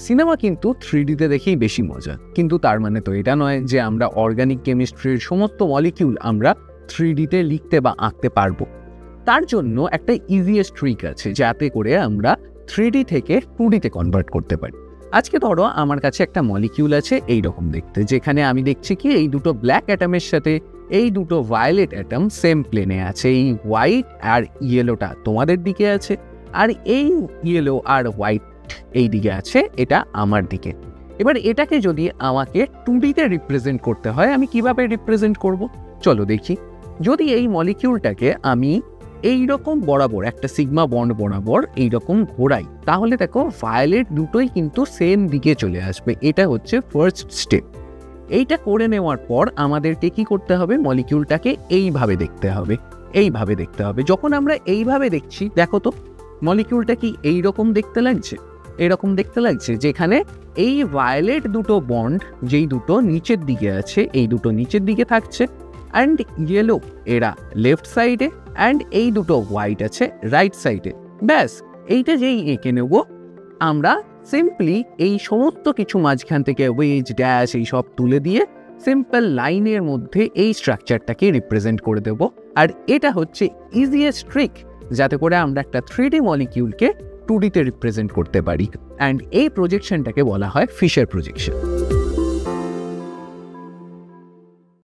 Cinema কিন্তু 3Dতে দেখেই বেশি মজা, কিন্তু তার মানে তো এটা নয় যে আমরা অর্গানিক কেমিস্ট্রির সমস্ত মলিকিউল আমরা 3Dতে লিখতে বা আঁকতে পারবো। তার জন্য একটা ইজিয়েস্ট ট্রিক আছে যাতে করে আমরা 3D থেকে 2Dতে কনভার্ট করতে পারি। আজকে ধরো আমার কাছে একটা মলিকিউল আছে এই রকম দেখতে, যেখানে আমি দেখছি কি এই দুটো ব্ল্যাক অ্যাটমের সাথে এই দুটো ভায়োলেট অ্যাটম সেম প্লেনে আছে। এই হোয়াইট আর ইয়েলোটা তোমাদের দিকে আছে, আর এই ইয়েলো আর হোয়াইট এই দিকে আছে, এটা আমার দিকে। এবার এটাকে যদি আমাকে 2Dতে রিপ্রেজেন্ট করতে হয়, আমি কিভাবে রিপ্রেজেন্ট করব? চলো দেখি। যদি এই মলিকিউলটাকে আমি এইরকম বরাবর একটা সিগমা বন্ড বরাবর এইরকম ঘোরাই, তাহলে দেখো ভায়োলেট দুটোই কিন্তু সেম দিকে চলে আসবে। এটা হচ্ছে ফার্স্ট স্টেপ। এইটা করে নেওয়ার পর আমাদেরকে কি করতে হবে? মলিকিউলটাকে এইভাবে দেখতে হবে, এইভাবে দেখতে হবে। যখন আমরা এইভাবে দেখছি, দেখো তো মলিকিউলটা কি এইরকম দেখতে লাগছে? এরকম দেখতে লাগছে, যেখানে এই ভায়োলেট দুটো বন্ড যেই দুটো নিচের দিকে আছে, এই দুটো নিচের দিকে থাকছে, অ্যান্ড ইয়েলো এরা লেফট সাইডে, অ্যান্ড এই দুটো হোয়াইট আছে রাইট সাইডে। ব্যাস, এইটা যেই এঁকে নেব আমরা, সিম্পলি এই সমস্ত কিছু মাঝখান থেকে ওয়েজ ড্যাশ এই সব তুলে দিয়ে সিম্পল লাইনের মধ্যে এই স্ট্রাকচারটাকে রিপ্রেজেন্ট করে দেব। আর এটা হচ্ছে ইজিয়েস্ট ট্রিক যাতে করে আমরা একটা 3D মলিকিউলকে 2Dতে রিপ্রেজেন্ট করতে পারি। অ্যান্ড এই প্রজেকশনটাকে বলা হয় ফিশার প্রজেকশন।